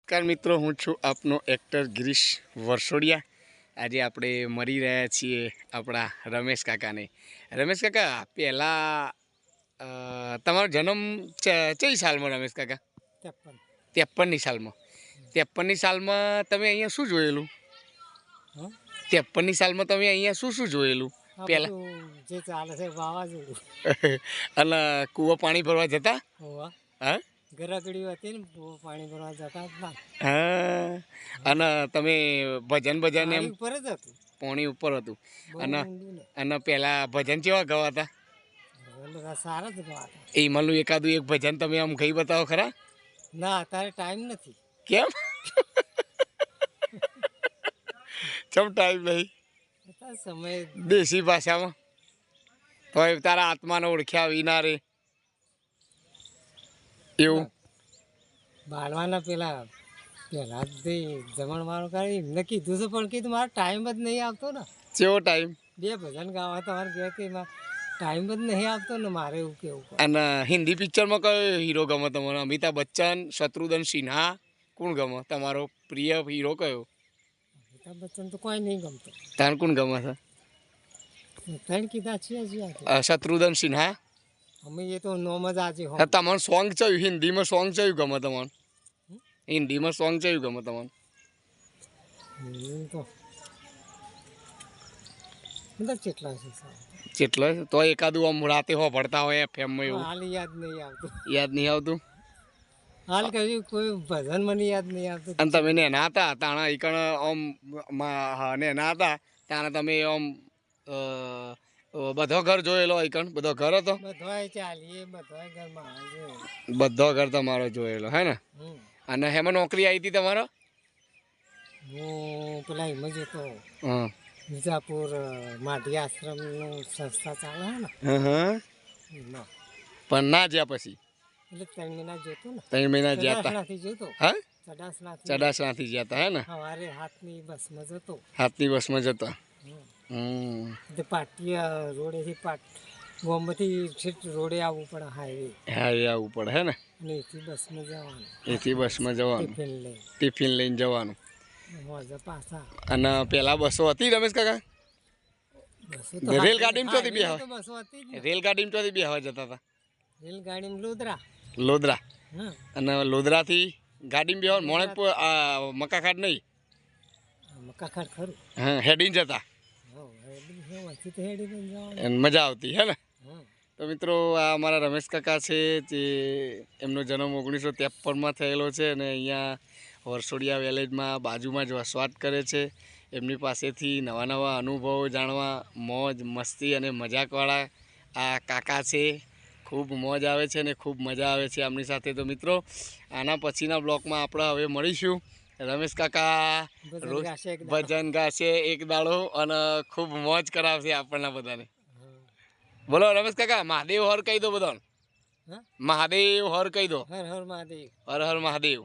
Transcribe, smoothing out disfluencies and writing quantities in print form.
નમસ્કાર મિત્રો, હું છું આપનો એક્ટર ગિરીશ વરસોડિયા। આજે આપણે મળી રહ્યા છીએ આપણા રમેશ કાકાને। રમેશ કાકા, પહેલાં તમારો જન્મ કઈ સાલમાં રમેશ કાકા? 53ની સાલમાં। 53ની સાલમાં તમે અહીંયા શું જોયેલું? 53ની સાલમાં તમે અહીંયા શું જોયેલું પહેલાં? જે ચાલે છે વાવાઝોડું અને કૂવો પાણી ભરવા જતા? હા, ગરગડી હતી ને પાણી ભરવા જતા હતા। હા, અને તમે ભજન એમ ઉપર જ હતું, પાણી ઉપર હતું? બહુ અને ઊંડું નહીં। અને પેલા ભજન કેવા ગવાતા? સારા જ ગવાતા। એમાંનું એકાદું એક ભજન તમે આમ ગઈ બતાવો ખરા? ના, અત્યારે ટાઈમ નથી। કેમ? ચમ ટાઈમ નહીં? અત્યારે સમય દેશી ભાષામાં તો તારા આત્માને ઓળખ્યા વિના રે એવું? બાળવાના પહેલા જમણવાળું કરી એમને કીધું છે, પણ કીધું મારે ટાઈમ જ નહીં આવતો ને। કેવો ટાઈમ? બે ભજન ગાવા તમારે કહે કે ટાઈમ જ નહીં આવતો ને, મારે એવું કેવું। અને હિન્દી પિક્ચરમાં કયો હીરો ગમે તમારો? અમિતાભ બચ્ચન, શત્રુઘ્ન સિન્હા, કોણ ગમે તમારો પ્રિય હીરો કયો? અમિતાભ બચ્ચન તો કોઈ નહીં ગમતો। તાર કોણ ગમે છે? ત્રણ કીધા છીએ જ શત્રુઘ્ન સિન્હા। અમે એ તો નોમ જ આજે હો। તમારું સોંગ કયું? હિન્દીમાં સોંગ કયું ગમે તમારું? હિન્દીમાં સોંગ કયું ગમે તમારું? તો બધા કેટલા છે જેટલો તો એકાદું આમ રાતે હો ભરતા હોય એફએમમાં એવું હાલ યાદ નહીં આવતું। યાદ નહીં આવતું? હાલ કહ્યું કોઈ ભજન મને યાદ નહીં આવતું। અને તમે નેના હતા તાણા ઈકણ આમ નેના હતા તાણા તમે આમ બધો ઘર જોયેલો? ઈકણ બધો ઘર હતો? બધોય ચાલીએ, બધોય ઘરમાં બધો ઘર તમારો જોયેલો હે ને? અને હેમાં નોકરી આવી હતી તમારો? હું પેલા એમાં જતો હા, વિજાપુર માઢી આશ્રમનું સંસ્થા ચાલે હે ને એમાં। પણ ના જ્યાં પછી? એટલે 3 મહિના જોતો ને। 3 મહિના જ્યાં હતા? ચડાસણાથી જોતો। હા, ચડાસણાથી ચડાસણાથી જ્યાં હતા હે ને? સવારે હાથની બસમાં જતો। હાથની બસમાં જતા? તે પાટિયા રોડેથી ગોમથી સીટ રોડે આવવું પડે, હાઈવે આવવું પડે હે ને? અને એથી બસમાં જવાનું, એથી બસમાં જવાનું, ટિફિન લઈ ટિફિન લઈને જવાનું। પાછા અને પેલા બસો હતી રમેશ કાકા? રેલગાડીમાં ચોથી બે બસો હતી જ ને। રેલગાડીમાં ચોથી બે હવા જતા હતા? રેલગાડીમાં લોધરા। લોધરા? હા, અને લોધરાથી ગાડીમાં બેહવાનું મોણેકપુર મકાખાટ નહીં? મકાખાટ ખરું। હા, હેડીને જતા? અને મજા આવતી હે ને? તો મિત્રો, આ અમારા રમેશ કાકા છે, જે એમનો જન્મ 1953માં થયેલો છે અને અહીંયા વરસોડિયા વિલેજમાં બાજુમાં જ વસવાટ કરે છે। એમની પાસેથી નવા નવા અનુભવો જાણવા, મોજ મસ્તી અને મજાકવાળા આ કાકા છે। ખૂબ મોજ આવે છે અને ખૂબ મજા આવે છે આમની સાથે। તો મિત્રો, આના પછીના બ્લોકમાં આપણે હવે મળીશું। રમેશ કાકા ભજન ગાશે એક દાડો અને ખૂબ મોજ કરાવશે આપણને બધાને। બોલો રમેશ કાકા, મહાદેવ હર કહી દો બધાને। મહાદેવ હર કહી દો। હર હર મહાદેવ। હર હર મહાદેવ।